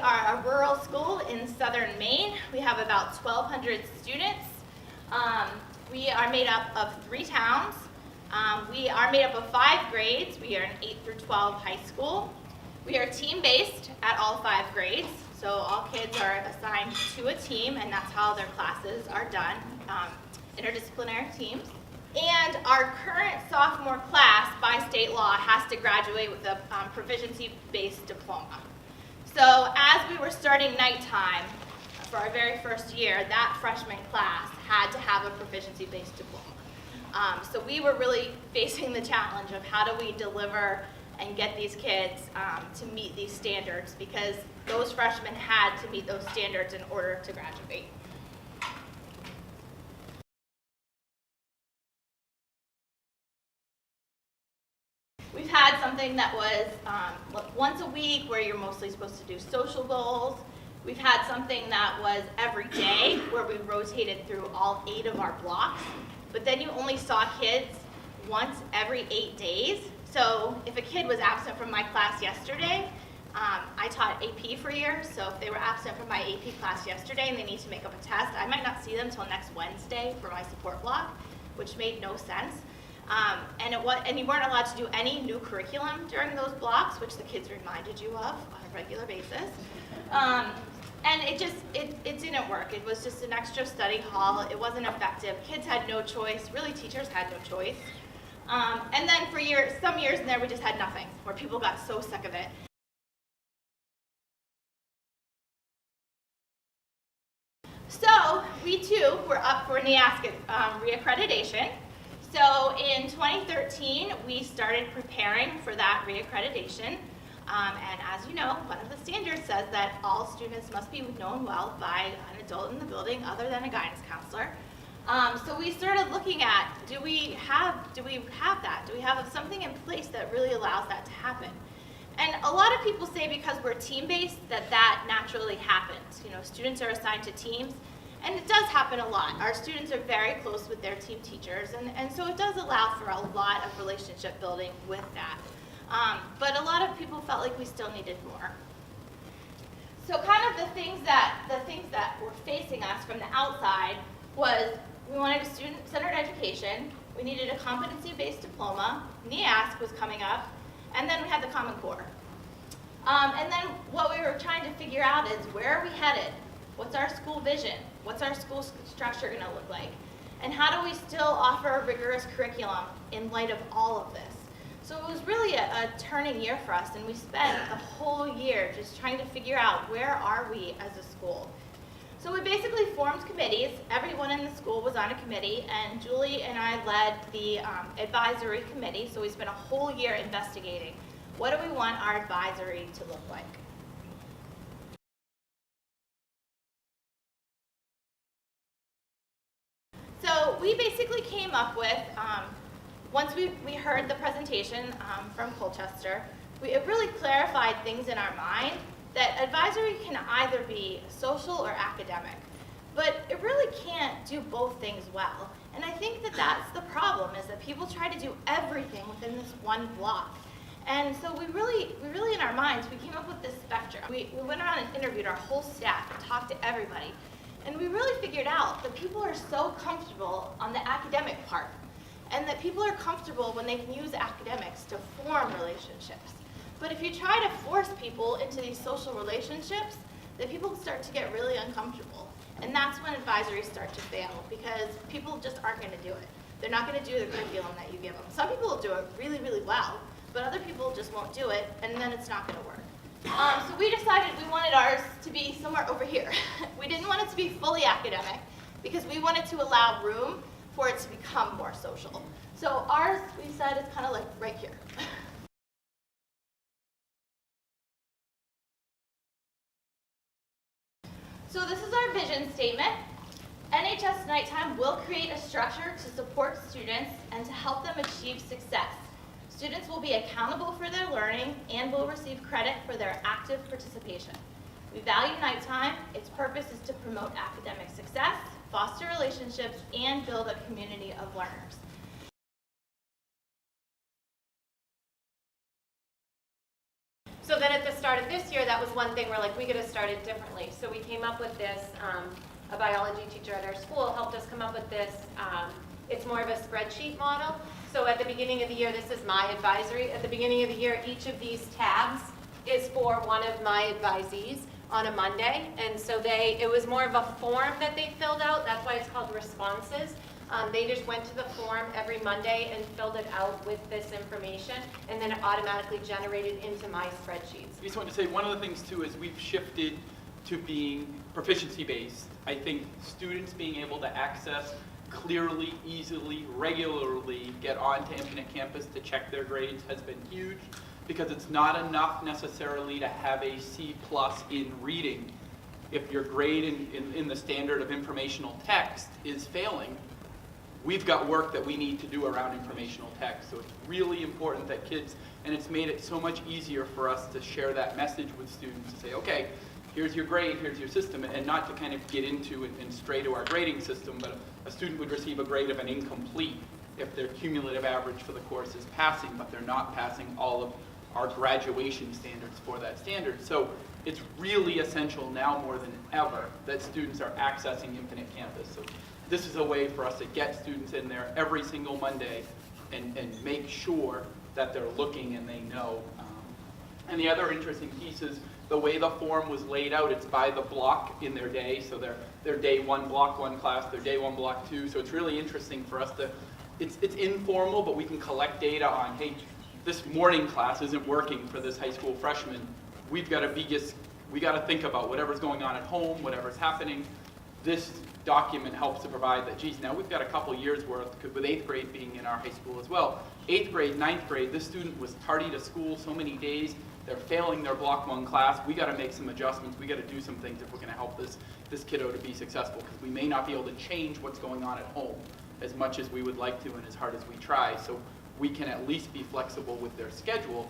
are a rural school in southern Maine. We have about 1,200 students. We are made up of 3 towns. We are made up of 5 grades. We are an 8 through 12 high school. We are team-based at all 5 grades. So all kids are assigned to a team, and that's how their classes are done, interdisciplinary teams. And our current sophomore class, by state law, has to graduate with a proficiency-based diploma. So as we were starting KnightTime for our very first year, that freshman class had to have a proficiency-based diploma. So we were really facing the challenge of how do we deliver and get these kids to meet these standards, because those freshmen had to meet those standards in order to graduate. We've had something that was once a week where you're mostly supposed to do social goals. We've had something that was every day where we rotated through all 8 of our blocks, but then you only saw kids once every 8 days. So if a kid was absent from my class yesterday, I taught AP for years, so if they were absent from my AP class yesterday and they need to make up a test, I might not see them until next Wednesday for my support block, which made no sense. And you weren't allowed to do any new curriculum during those blocks, which the kids reminded you of on a regular basis. And it didn't work. It was just an extra study hall. It wasn't effective. Kids had no choice. Really, teachers had no choice. And then for some years in there, we just had nothing, where people got so sick of it. So we too were up for NEASC reaccreditation. So in 2013, we started preparing for that reaccreditation. And as you know, one of the standards says that all students must be known well by an adult in the building other than a guidance counselor. So we started looking at, do we have that? Do we have something in place that really allows that to happen? And a lot of people say because we're team-based that naturally happens. You know, students are assigned to teams, and it does happen a lot. Our students are very close with their team teachers, and so it does allow for a lot of relationship building with that. But a lot of people felt like we still needed more. So kind of the things that were facing us from the outside was we wanted a student-centered education, we needed a competency-based diploma, NEASC was coming up, and then we had the Common Core. And then what we were trying to figure out is, where are we headed? What's our school vision? What's our school structure going to look like? And how do we still offer a rigorous curriculum in light of all of this? So it was really a turning year for us, and we spent the whole year just trying to figure out, where are we as a school? So we basically formed committees. Everyone in the school was on a committee, and Julie and I led the advisory committee, so we spent a whole year investigating, what do we want our advisory to look like? So we basically came up with, once we heard the presentation from Colchester, it really clarified things in our mind that advisory can either be social or academic, but it really can't do both things well. And I think that that's the problem, is that people try to do everything within this one block. And so we really in our minds, we came up with this spectrum. We went around and interviewed our whole staff and talked to everybody. And we really figured out that people are so comfortable on the academic part, and that people are comfortable when they can use academics to form relationships. But if you try to force people into these social relationships, then people start to get really uncomfortable. And that's when advisories start to fail, because people just aren't going to do it. They're not going to do the curriculum that you give them. Some people will do it really, really well, but other people just won't do it, and then it's not going to work. So we decided we wanted ours to be somewhere over here. We didn't want it to be fully academic, because we wanted to allow room for it to become more social. So ours, we said, is kind of like right here. So this is our vision statement. NHS KnightTime will create a structure to support students and to help them achieve success. Students will be accountable for their learning and will receive credit for their active participation. We value KnightTime. Its purpose is to promote academic success, foster relationships, and build a community of learners. So then at the start of this year, that was one thing we're like, we gotta start it differently. So we came up with this, a biology teacher at our school helped us come up with this. It's more of a spreadsheet model. So at the beginning of the year, this is my advisory. At the beginning of the year, each of these tabs is for one of my advisees on a Monday. And so it was more of a form that they filled out. That's why it's called responses. They just went to the form every Monday and filled it out with this information, and then it automatically generated into my spreadsheets. I just want to say one of the things too is we've shifted to being proficiency-based. I think students being able to access clearly, easily, regularly, get onto Infinite Campus to check their grades has been huge, because it's not enough necessarily to have a C+ in reading. If your grade in the standard of informational text is failing, we've got work that we need to do around informational text. So it's really important that kids, and it's made it so much easier for us to share that message with students to say, okay, here's your grade, here's your system, and not to kind of get into and stray to our grading system, but a student would receive a grade of an incomplete if their cumulative average for the course is passing, but they're not passing all of our graduation standards for that standard. So it's really essential now more than ever that students are accessing Infinite Campus. So this is a way for us to get students in there every single Monday and make sure that they're looking and they know. And the other interesting piece is the way the form was laid out. It's by the block in their day. So their day 1, block 1 class, their day 1, block 2. So it's really interesting for us to, it's informal, but we can collect data on, hey, this morning class isn't working for this high school freshman. We've got to think about whatever's going on at home, whatever's happening. This document helps to provide that, geez, now we've got a couple years worth, with 8th grade being in our high school as well. 8th grade, 9th grade, this student was tardy to school so many days, they're failing their block 1 class. We got to make some adjustments, we got to do some things if we're going to help this kiddo to be successful, because we may not be able to change what's going on at home as much as we would like to and as hard as we try. So we can at least be flexible with their schedule